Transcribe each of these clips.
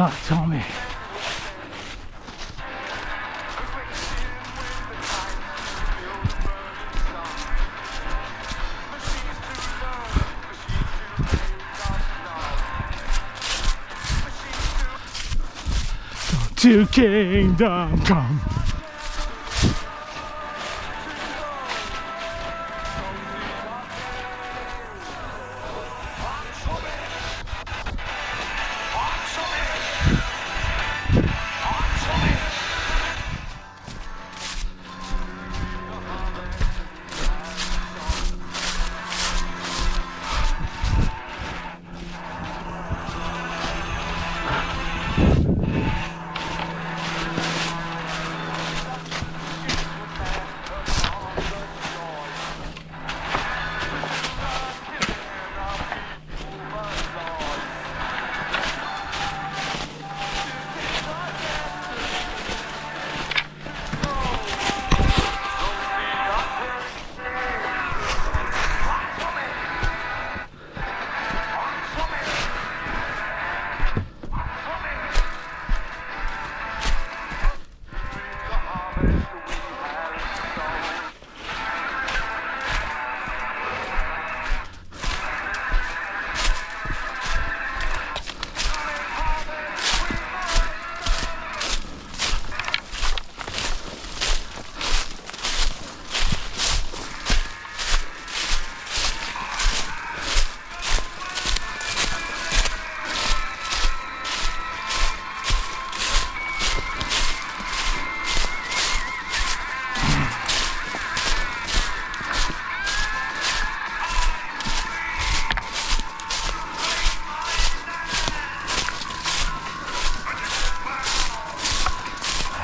Oh, Tommy. To kingdom come.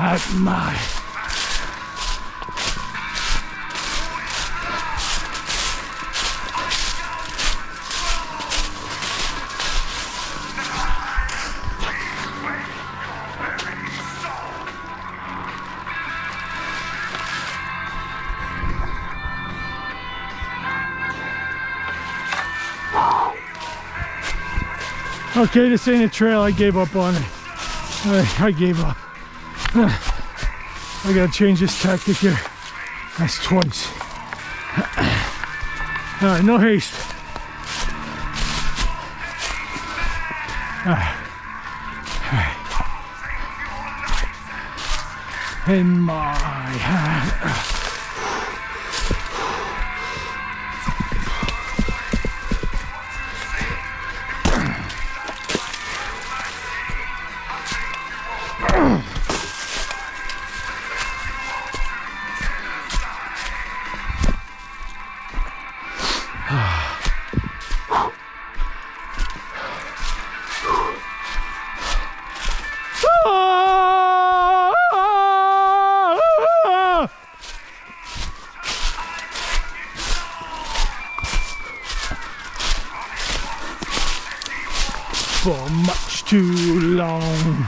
At my okay, this ain't a trail. I gave up on it. I gave up. I gotta change this tactic here. That's twice. Alright, no haste. In my hand. For much too long.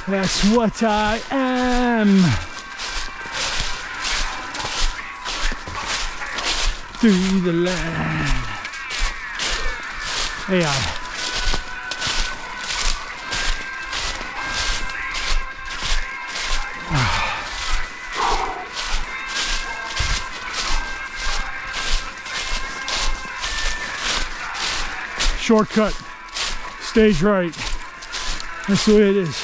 That's what I am. Through the land. AI. Shortcut, stage right. That's the way it is.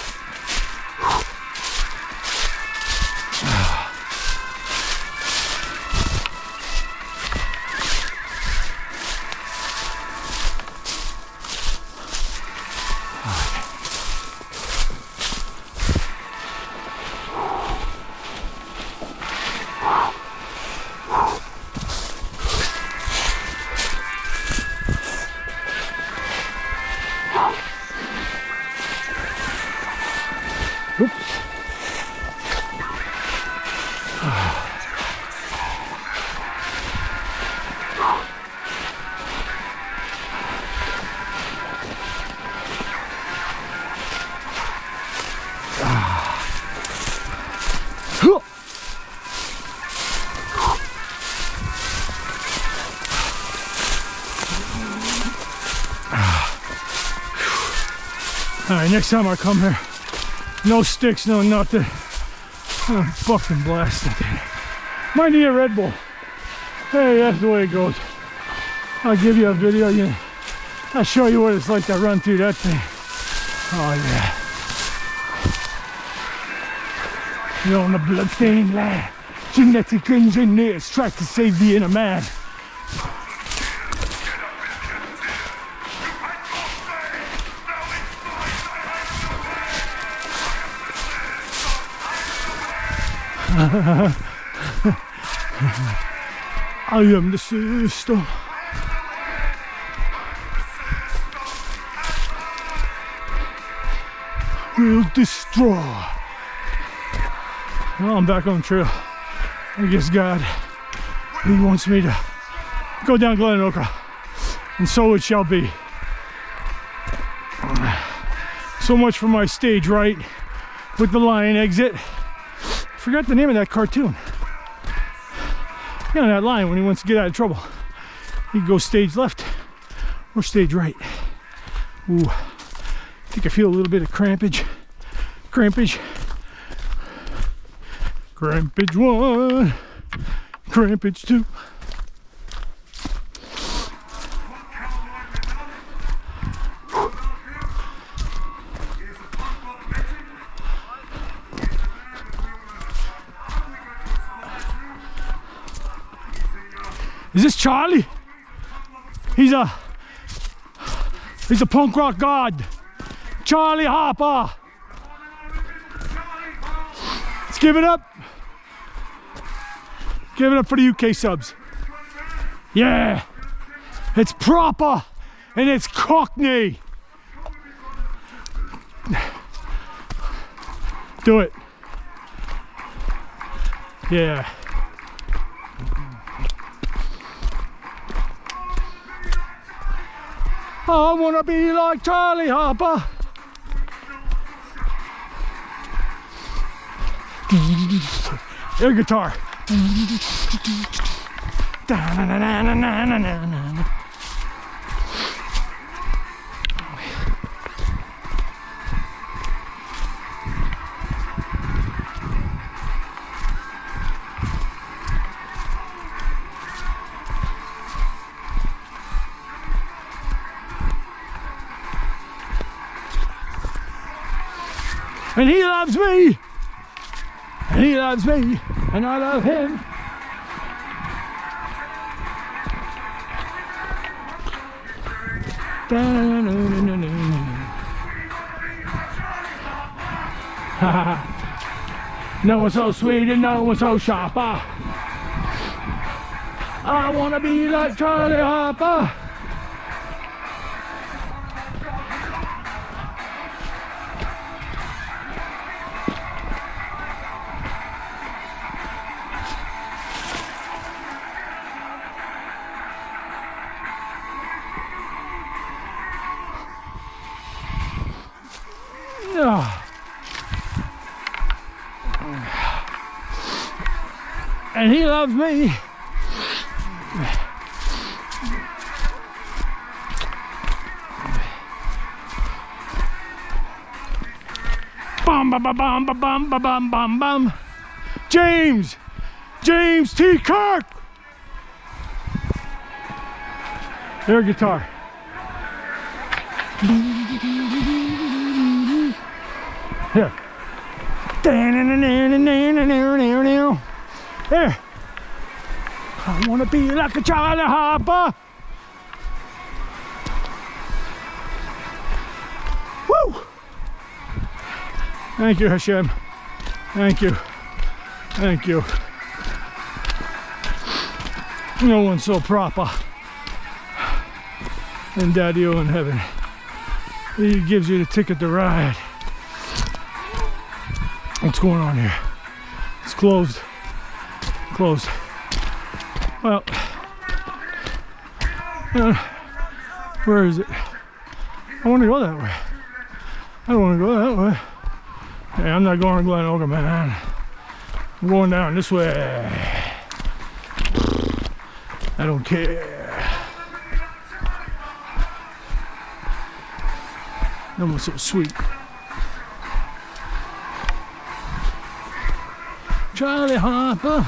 Oops. All right, next time I come here, no sticks, no nothing. I'm fucking blasted. Might need a Red Bull. Hey, that's the way it goes. I'll give you a video. I'll show you what it's like to run through that thing. Oh yeah. You're on the bloodstained land. Genetic engineers try to save the inner man. I am the system. Will destroy. Well, I'm back on the trail. I guess God, He wants me to go down Glen, and so it shall be. So much for my stage right with the lion exit. I forgot the name of that cartoon. You know that lion when he wants to get out of trouble. He can go stage left or stage right. Ooh, I think I feel a little bit of crampage. Crampage 1, crampage 2. Is this Charlie? He's a punk rock god. Charlie Harper. Let's give it up. Give it up for the UK subs. Yeah. It's proper and it's Cockney. Do it. Yeah. I wanna be like Charlie Harper. Air guitar. And he loves me, and he loves me, and I love him. No one's so sweet and no one's so sharp. I wanna be like Charlie Harper. And he loves me. Bum bum bum bum bum bum bum bum bum. James T. Kirk. Air guitar. Here. There. I wanna be like a Charlie Harper. Woo! Thank you, Hashem. Thank you. Thank you. No one's so proper than Daddy-O in heaven. He gives you the ticket to ride. What's going on here? It's closed. Closed. Well, where is it? I want to go that way. I don't want to go that way. Hey, I'm not going to Glen Oga, man. I'm going down this way. I don't care. Almost so sweet. Charlie Harper.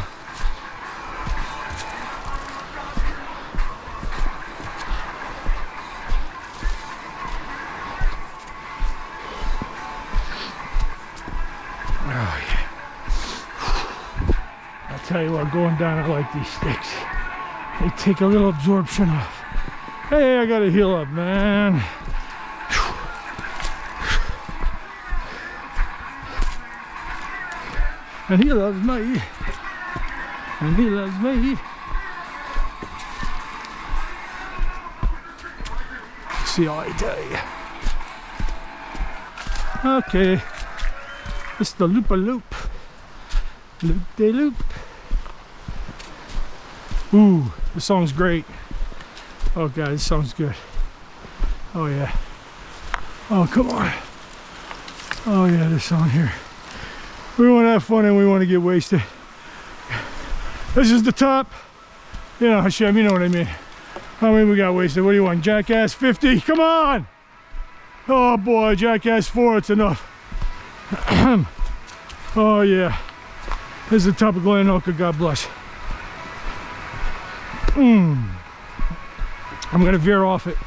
Oh yeah. I'll tell you what, going down I like these sticks. They take a little absorption off. Hey, I gotta heal up, man. And he loves me. And he loves me. See all day. Okay. It's the loop-a-loop. Loop-de-loop. Ooh, this song's great. Oh god, this song's good. Oh yeah. Oh, come on. Oh yeah, this song here. We want to have fun and we want to get wasted. This is the top. You know, Hashem, you know what I mean. How many we got wasted? What do you want? Jackass 50? Come on! Oh boy, Jackass 4, it's enough. Oh yeah. This is the top of Glen, God bless. I'm gonna veer off it.